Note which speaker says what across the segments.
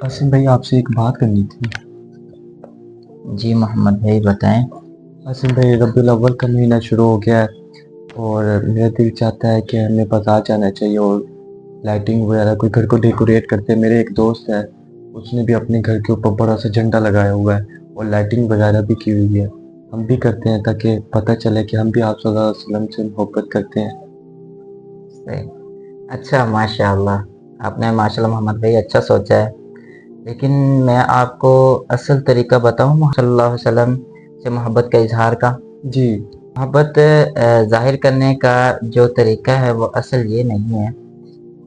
Speaker 1: आसिम भाई आपसे एक बात करनी थी।
Speaker 2: जी मोहम्मद भाई बताएं।
Speaker 1: आसिम भाई रबीउल अव्वल का महीना शुरू हो गया है और मेरा दिल चाहता है कि हमें बाजार जाना चाहिए और लाइटिंग वगैरह कोई घर को डेकोरेट करते हैं। मेरे एक दोस्त है, उसने भी अपने घर के ऊपर बड़ा सा झंडा लगाया हुआ है और लाइटिंग वगैरह भी की हुई है। हम भी करते हैं ताकि पता चले कि हम भी आप सल्लल्लाहु अलैहि वसल्लम से मोहब्बत करते हैं।
Speaker 2: सही। अच्छा माशाल्लाह, आपने माशाल्लाह मोहम्मद भाई अच्छा सोचा है। लेकिन मैं आपको असल तरीका बताऊं सल्लल्लाहु अलैहि वसल्लम से मोहब्बत का इजहार का।
Speaker 1: जी।
Speaker 2: मोहब्बत जाहिर करने का जो तरीका है वो असल ये नहीं है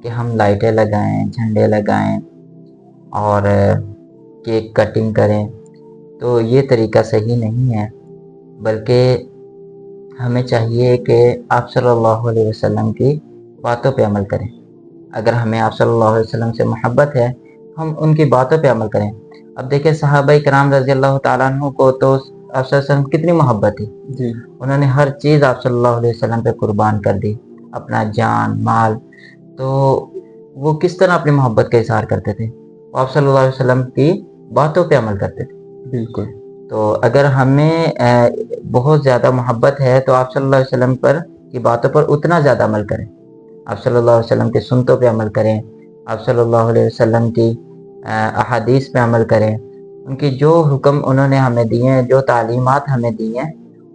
Speaker 2: कि हम लाइटें लगाएं, झंडे लगाएं और केक कटिंग करें। तो ये तरीका सही नहीं है, बल्कि हमें चाहिए कि आप सल्लल्लाहु अलैहि वसल्लम की बातों पे अमल करें। अगर हमें आप सल्लल्लाहु अलैहि वसल्लम से मोहब्बत है, हम उनकी बातों पे अमल करें। अब देखिए सहाबाई कराम रज़ी अल्लाह ताला अन्हु को तो आप सल्लल्लाहु अलैहि वसल्लम की कितनी मोहब्बत थी।
Speaker 1: जी।
Speaker 2: उन्होंने हर चीज़ आप सल्लल्लाहु अलैहि वसल्लम पे कुर्बान कर दी, अपना जान माल। तो वो किस तरह अपनी मोहब्बत का इजहार करते थे? वो आप सल्लल्लाहु अलैहि वसल्लम की बातों पे अमल करते थे।
Speaker 1: बिल्कुल।
Speaker 2: तो अगर हमें बहुत ज़्यादा मोहब्बत है तो आप सल्लल्लाहु अलैहि वसल्लम पर की बातों पर उतना ज़्यादा अमल करें। आप सल्लल्लाहु अलैहि वसल्लम की सुन्नतों पे अमल करें। आप सल्लल्लाहु अलैहि वसल्लम की अहादीस पे अमल करें। उनकी जो हुक्म उन्होंने हमें दिए हैं, जो तालीमात हमें दी हैं,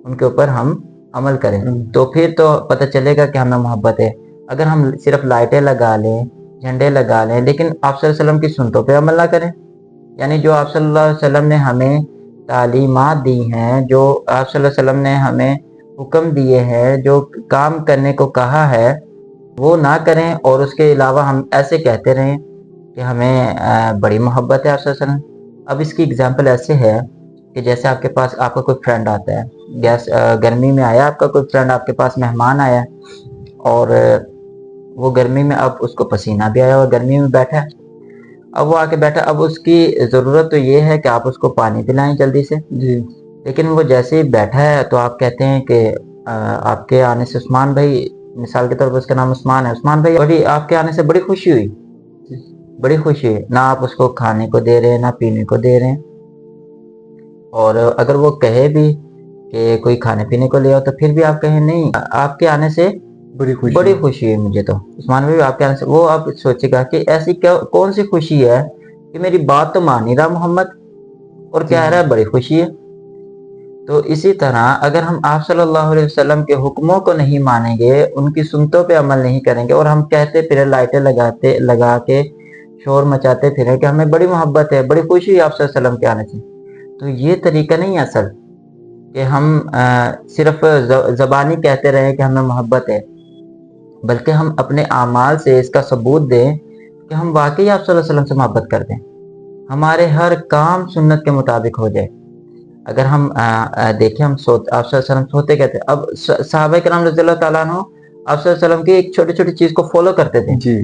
Speaker 2: उनके ऊपर हम अमल करें। तो फिर तो पता चलेगा कि हमें मोहब्बत है। अगर हम सिर्फ लाइटें लगा लें, झंडे लगा लें, लेकिन आप सल्लल्लाहु अलैहि वसल्लम की सुन्नतों पे अमल ना करें, यानी जो आप सल्लल्लाहु अलैहि वसल्लम ने हमें तालीमात दी हैं, जो आप सल्लल्लाहु अलैहि वसल्लम ने हमें हुक्म दिए हैं, जो काम करने को कहा है, वो ना करें और उसके अलावा हम ऐसे कहते रहें कि हमें बड़ी मोहब्बत है आप सल्लल्लाहु अलैहि वसल्लम। अब इसकी एग्जांपल ऐसे है कि जैसे आपके पास आपका कोई फ्रेंड आता है, गर्मी में आया आपका कोई फ्रेंड, आपके पास मेहमान आया और वो गर्मी में, अब उसको पसीना भी आया और गर्मी में बैठा है। अब वो आके बैठा, अब उसकी ज़रूरत तो ये है कि आप उसको पानी पिलाएं जल्दी से।
Speaker 1: जी।
Speaker 2: लेकिन वो जैसे ही बैठा है तो आप कहते हैं कि आपके आने से उस्मान भाई, मिसाल के तौर पर उसका नाम उस्मान है, उस्मान भाई बड़ी आपके आने से बड़ी खुशी हुई, बड़ी खुशी हुई। ना आप उसको खाने को दे रहे हैं, ना पीने को दे रहे हैं। और अगर वो कहे भी कि कोई खाने पीने को ले आओ, तो फिर भी आप कहें नहीं, आपके आने से
Speaker 1: बड़ी
Speaker 2: बड़ी
Speaker 1: खुशी।
Speaker 2: खुशी हुई मुझे तो उस्मान भाई आपके आने से। वो आप सोचेगा कि ऐसी क्या कौन सी खुशी है कि मेरी बात तो मान ही रहा मोहम्मद और
Speaker 1: जी।
Speaker 2: कह रहा है बड़ी खुशी है। तो इसी तरह अगर हम आप सल्लल्लाहु अलैहि वसल्लम के हुक्मों को नहीं मानेंगे, उनकी सुन्नतों पे अमल नहीं करेंगे और हम कहते फिरे, लाइटें लगा के शोर मचाते फिरे कि हमें बड़ी मोहब्बत है, बड़ी खुशी है आप सल्लल्लाहु अलैहि वसल्लम के आने से, तो ये तरीका नहीं है असल कि हम सिर्फ ज़बानी कहते रहे कि हमें मोहब्बत है, बल्कि हम अपने आमाल से इसका सबूत दें कि हम वाकई आप सल्लल्लाहु अलैहि वसल्लम से मोहब्बत करते हैं। हमारे हर काम सुन्नत के मुताबिक हो जाए। अगर हम देखें, हम आप सल्लल्लाहु अलैहि वसल्लम सोते कहते, अब सहाबा किराम रज़ियल्लाहु ताला अन्हु आप सल्लल्लाहु अलैहि वसल्लम की एक छोटी छोटी चीज़ को फॉलो करते थे।
Speaker 1: जी।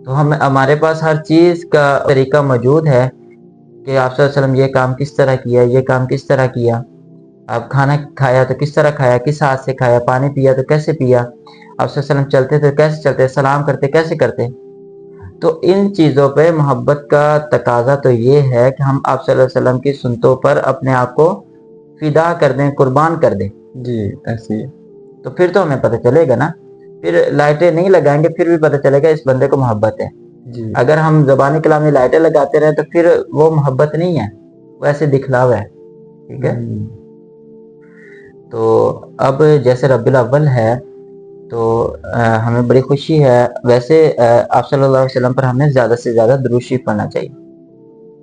Speaker 2: तो हम हमारे पास हर चीज़ का तरीका मौजूद है कि आप सल्लल्लाहु अलैहि वसल्लम ये काम किस तरह किया, ये काम किस तरह किया। आप खाना खाया तो किस तरह खाया, किस हाथ से खाया, पानी पिया तो कैसे पिया, आप सल्लल्लाहु अलैहि वसल्लम चलते थे कैसे चलते, सलाम करते कैसे करते। तो इन चीज़ों पे मोहब्बत का तकाजा तो ये है कि हम आप सल्लल्लाहु अलैहि वसल्लम की सुन्नतों पर अपने आप को फिदा कर दें, कुर्बान कर दें।
Speaker 1: जी। ऐसे ही।
Speaker 2: तो फिर तो हमें पता चलेगा ना। फिर लाइटें नहीं लगाएंगे फिर भी पता चलेगा इस बंदे को मोहब्बत है।
Speaker 1: जी।
Speaker 2: अगर हम ज़बानी कलाम में लाइटें लगाते रहे तो फिर वो मोहब्बत नहीं है, वो ऐसे दिखलावा है। ठीक है। तो अब जैसे रबीउल अव्वल है तो हमें बड़ी खुशी है। वैसे आप सल्लल्लाहु अलैहि वसल्लम पर हमें ज़्यादा से ज़्यादा दुरूद शरीफ पढ़ना चाहिए।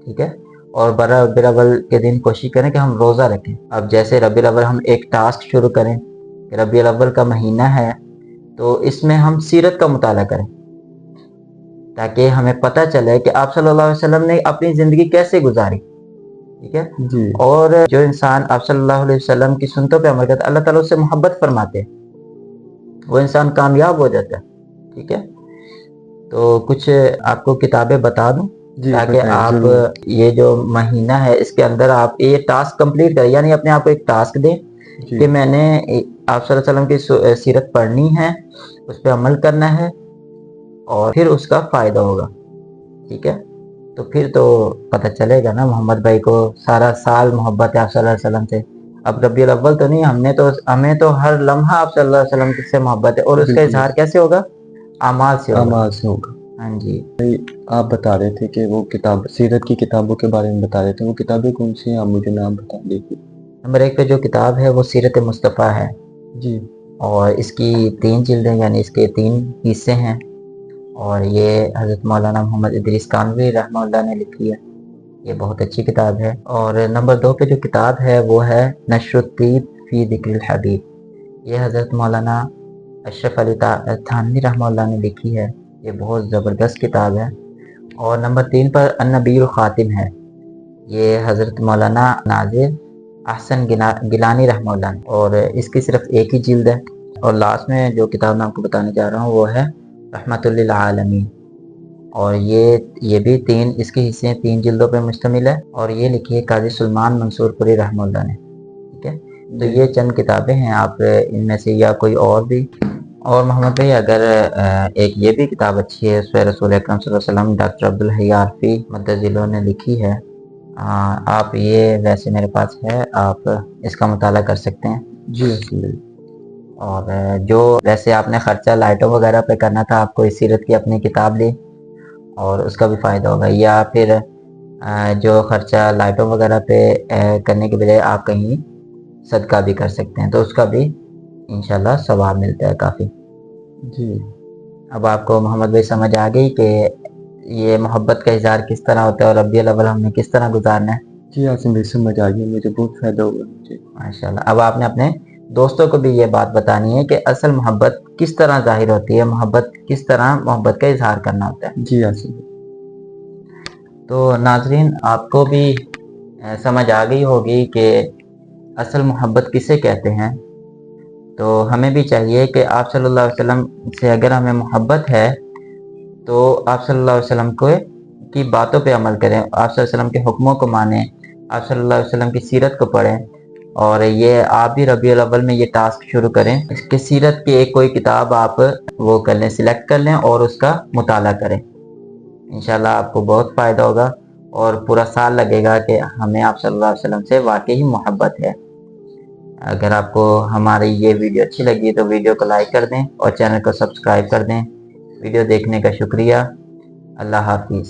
Speaker 2: ठीक है। और रबीउल अव्वल के दिन कोशिश करें कि हम रोज़ा रखें। अब जैसे रबीउल अव्वल हम एक टास्क शुरू करें कि रबीउल अव्वल का महीना है तो इसमें हम सीरत का मुताला करें, ताकि हमें पता चले कि आप सल्लल्लाहु अलैहि वसल्लम ने अपनी ज़िंदगी कैसे गुजारी। ठीक है।
Speaker 1: जी।
Speaker 2: और जो इंसान आप सल्लल्लाहु अलैहि वसल्लम की सुन्नतों पे अमल करता है, अल्लाह ताला उससे मोहब्बत फरमाते हैं, वो इंसान कामयाब हो जाता है। ठीक है। तो कुछ आपको किताबें बता दूं
Speaker 1: जी
Speaker 2: ताकि
Speaker 1: बताएं
Speaker 2: आप
Speaker 1: जरूर।
Speaker 2: ये जो महीना है इसके अंदर आप ये टास्क कंप्लीट करें, यानी अपने आप को एक टास्क दें
Speaker 1: जी।
Speaker 2: कि मैंने आप सल्लल्लाहु अलैहि वसल्लम की सीरत पढ़नी है, उस पर अमल करना है और फिर उसका फ़ायदा होगा। ठीक है। تو پھر تو پتہ چلے گا نا محمد بھائی کو سارا سال محبت ہے آپ صلی اللہ علیہ وسلم سے. اب ربیع الاول تو نہیں, ہمیں تو ہر لمحہ آپ صلی اللہ علیہ وسلم سے محبت ہے, اور اس کا
Speaker 1: بالکل
Speaker 2: اظہار کیسے ہوگا؟ اعمال سے ہوگا.
Speaker 1: اعمال سے ہوگا.
Speaker 2: ہاں جی.
Speaker 1: آپ بتا رہے تھے کہ وہ کتاب سیرت کی کتابوں کے بارے میں بتا رہے تھے, وہ کتابیں کون سی ہیں, آپ مجھے نام بتا دیجیے.
Speaker 2: نمبر 1 پہ جو کتاب ہے وہ سیرت مصطفیٰ ہے,
Speaker 1: جی
Speaker 2: اور اس کی 3 جلدیں یعنی اس کے 3 حصے ہیں, اور یہ حضرت مولانا محمد ادریس کانوی رحمہ اللہ نے لکھی ہے. یہ بہت اچھی کتاب ہے. اور نمبر 2 پہ جو کتاب ہے وہ ہے نشر الطیب فی ذکر الحبیب. یہ حضرت مولانا اشرف علی تھانوی رحمہ اللہ نے لکھی ہے. یہ بہت زبردست کتاب ہے. اور نمبر 3 پر النبی الخاتم ہے. یہ حضرت مولانا ناظر احسن گیلانی رحمہ اللہ نے, اور اس کی صرف ایک ہی جلد ہے. اور لاسٹ میں جو کتاب میں آپ کو بتانے جا رہا ہوں وہ ہے رحمت للعالمین, اور یہ بھی 3 اس کے حصے 3 جلدوں پہ مشتمل ہے, اور یہ لکھی ہے قاضی سلمان منصور پوری رحمہ اللہ نے. ٹھیک ہے, تو
Speaker 1: جی.
Speaker 2: یہ چند کتابیں ہیں, آپ ان میں سے یا کوئی اور بھی. اور محمد بھائی اگر ایک یہ بھی کتاب اچھی ہے, اس پہ رسول اکرم صلی اللہ علیہ وسلم ڈاکٹر عبدالحی عارفی مدظلہ نے لکھی ہے. آپ یہ ویسے میرے پاس ہے, آپ اس کا مطالعہ کر سکتے ہیں.
Speaker 1: جی الحمد للہ.
Speaker 2: اور جو ویسے آپ نے خرچہ لائٹوں وغیرہ پہ کرنا تھا, آپ کو اس سیرت کی اپنی کتاب لی اور اس کا بھی فائدہ ہوگا. یا پھر جو خرچہ لائٹوں وغیرہ پہ کرنے کے بجائے آپ کہیں صدقہ بھی کر سکتے ہیں, تو اس کا بھی انشاءاللہ ثواب ملتا ہے کافی.
Speaker 1: جی.
Speaker 2: اب آپ کو محمد بھائی سمجھ آ گئی کہ یہ محبت کا اظہار کس طرح ہوتا ہے اور ربیع الاول ہم نے کس طرح گزارنا ہے؟
Speaker 1: جی عاصم بھائی سمجھ آ گئی, مجھے بہت فائدہ ہوا مجھے.
Speaker 2: ماشاءاللہ. اب آپ نے اپنے دوستوں کو بھی یہ بات بتانی ہے کہ اصل محبت کس طرح ظاہر ہوتی ہے, کس طرح محبت کا اظہار کرنا ہوتا ہے.
Speaker 1: جی عاصم بھائی.
Speaker 2: تو ناظرین آپ کو بھی سمجھ آ گئی ہوگی کہ اصل محبت کسے کہتے ہیں. تو ہمیں بھی چاہیے کہ آپ صلی اللہ علیہ وسلم سے اگر ہمیں محبت ہے تو آپ صلی اللہ علیہ وسلم کی باتوں پہ عمل کریں, آپ صلی اللہ علیہ وسلم کے حکموں کو مانیں, آپ صلی اللہ علیہ وسلم کی سیرت کو پڑھیں. اور یہ آپ بھی ربیع الاول میں یہ ٹاسک شروع کریں کہ سیرت کی کوئی کتاب آپ وہ کر لیں, سلیکٹ کر لیں اور اس کا مطالعہ کریں. انشاءاللہ آپ کو بہت فائدہ ہوگا, اور پورا سال لگے گا کہ ہمیں آپ صلی اللہ علیہ وسلم سے واقعی محبت ہے. اگر آپ کو ہماری یہ ویڈیو اچھی لگی تو ویڈیو کو لائک کر دیں اور چینل کو سبسکرائب کر دیں. ویڈیو دیکھنے کا شکریہ. اللہ حافظ.